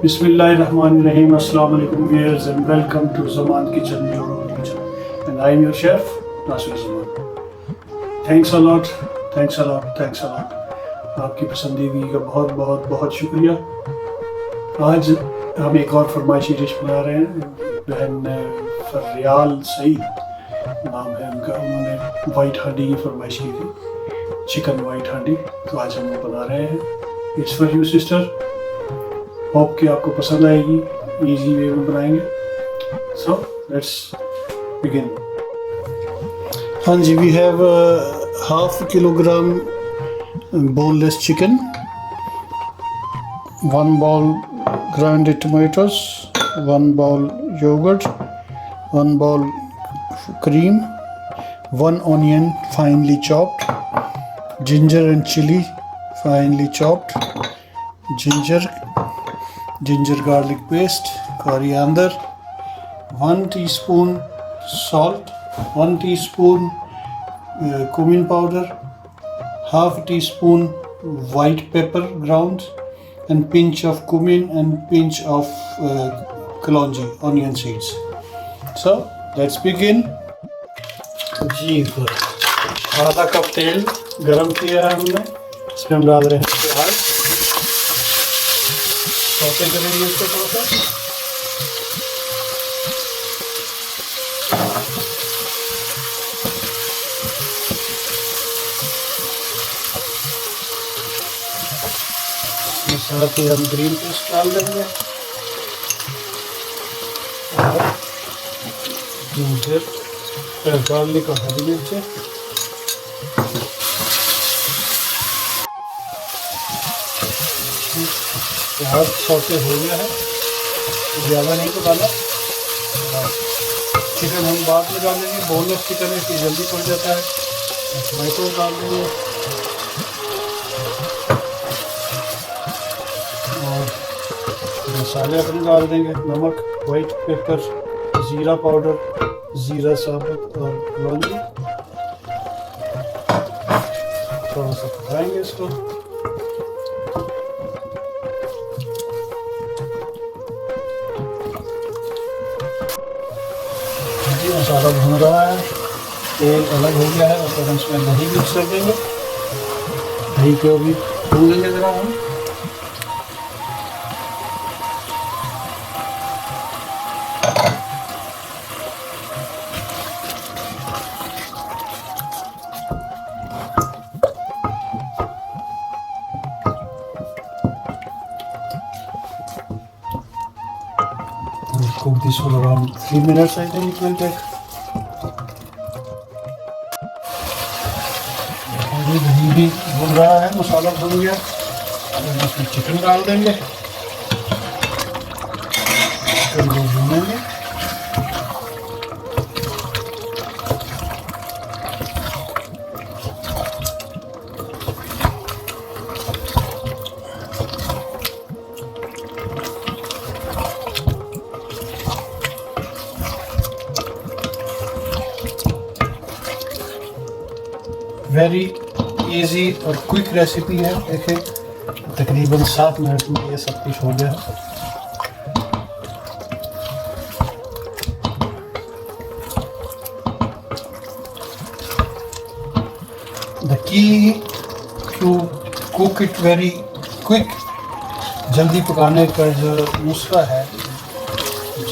Bismillahirrahmanirrahim. Assalamu alaikum viewers and welcome to Zamans kitchen, your own kitchen. And I am your chef, Nasir Zaman. Thanks a lot. आपकी पसंदीदगी का बहुत बहुत बहुत शुक्रिया। आज हम एक और फरमाइशी डिश बना रहे हैं। बहन फरियाल सईद नाम है उनका, उन्होंने वाइट हांडी की फरमाइश की थी, चिकन वाइट हांडी। तो आज हम वो बना रहे हैं। It's for you sister. Hope कि आपको पसंद आएगी। इजी वे में बनाएंगे। So let's begin. हाँ जी, we have half kilogram boneless chicken, 1 bowl grounded tomatoes, 1 bowl yogurt, 1 bowl cream, 1 onion finely chopped, ginger and chili finely chopped, ginger garlic paste, coriander, 1 teaspoon salt, 1 teaspoon cumin powder, half teaspoon white pepper ground, and pinch of cumin and pinch of kalonji onion seeds. So let's begin. जी आधा cup तेल गरम किया है हमने, इसमें हम डाल रहे हैं प्याज। सौते करेंगे इसको थोड़ा सा। साथ ही हम ग्रीन पेस्ट डाल देंगे और जिंजर गार्लिक और हरी मिर्च। प्याज सौते हो गया है, ज़्यादा नहीं पकाना। चिकन हम बाद में डालेंगे, बोनलेस चिकन है इसलिए जल्दी पक जाता है। टमाटो डाल देंगे और मसाले अपने डाल देंगे। नमक, वाइट पेपर, ज़ीरा पाउडर, ज़ीरा साबुत और लौंगी। थोड़ा सा पकाएंगे इसको। जी मसाला भून रहा है, तेल अलग हो गया है और तो हम इसमें दही मिक्स कर देंगे। दही को भी भूनेंगे ज़रा हम। Cook this for around 3 minutes, I think it will take. दही भी भुन रहा है, मसाला भुन गया। अब इसमें चिकन डाल देंगे, चिकन को भूनेंगे। वेरी इजी और क्विक रेसिपी है। देखें तकरीबन 7 मिनट में ये सब कुछ हो गया। The key to cook it very quick, जल्दी पकाने का जो नुस्खा है,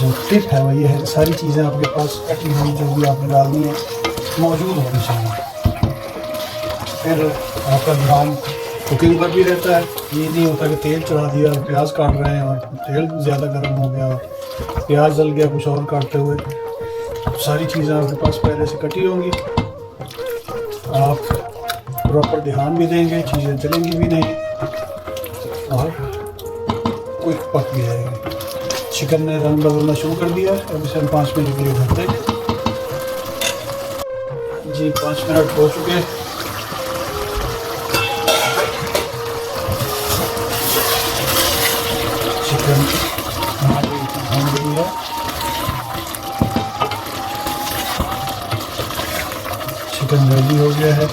जो टिप है वो ये है, सारी चीज़ें आपके पास कटी हुई जो भी आपने डालनी है मौजूद होनी चाहिए। फिर आपका ध्यान कुकिंग पर भी रहता है। ये नहीं होता कि तेल चढ़ा दिया और प्याज काट रहे हैं और तेल ज़्यादा गर्म हो गया और प्याज जल गया कुछ और काटते हुए। सारी चीज़ें आपके पास पहले से कटी होंगी, आप प्रॉपर ध्यान भी देंगे, चीज़ें जलेंगी भी नहीं और क्विक पक भी जाएगी। चिकन ने रंग बदलना शुरू कर दिया, अब इसे हम 5 मिनट के लिए ढक देंगे। जी 5 मिनट हो चुके हैं। चिकन भून गई है। चिकन रेडी हो गया है।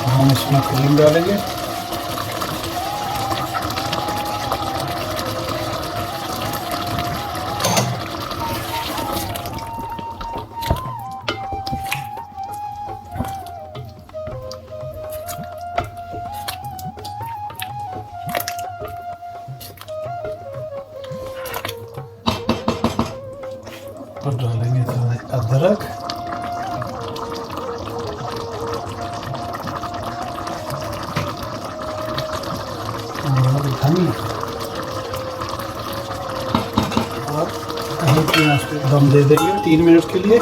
हम इसमें क्रीम डालेंगे। धनी और हल्की आंच पे दम दे देंगे 3 मिनट के लिए।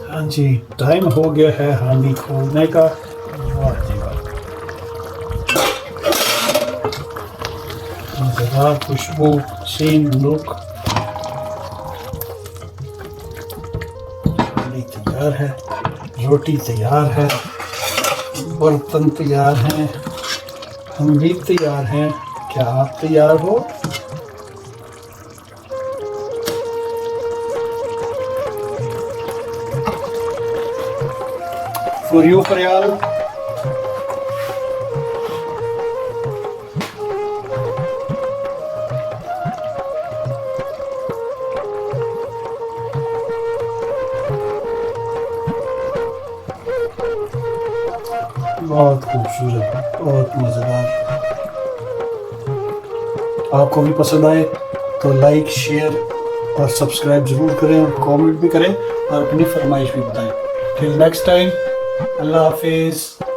हाँ जी, टाइम हो गया है हांडी खोलने का। वाह जी वाह, मज़ेदार खुशबू, सीन लुक, हांडी तैयार है, रोटी तैयार है, बर्तन तैयार हैं, हम भी तैयार हैं। क्या आप तैयार हो? फॉर यू फरियाल। बहुत खूबसूरत, बहुत मज़ेदार। आपको भी पसंद आए तो लाइक, शेयर और सब्सक्राइब ज़रूर करें और कमेंट भी करें और अपनी फरमाइश भी बताएं। टिल नेक्स्ट टाइम, अल्लाह हाफिज़।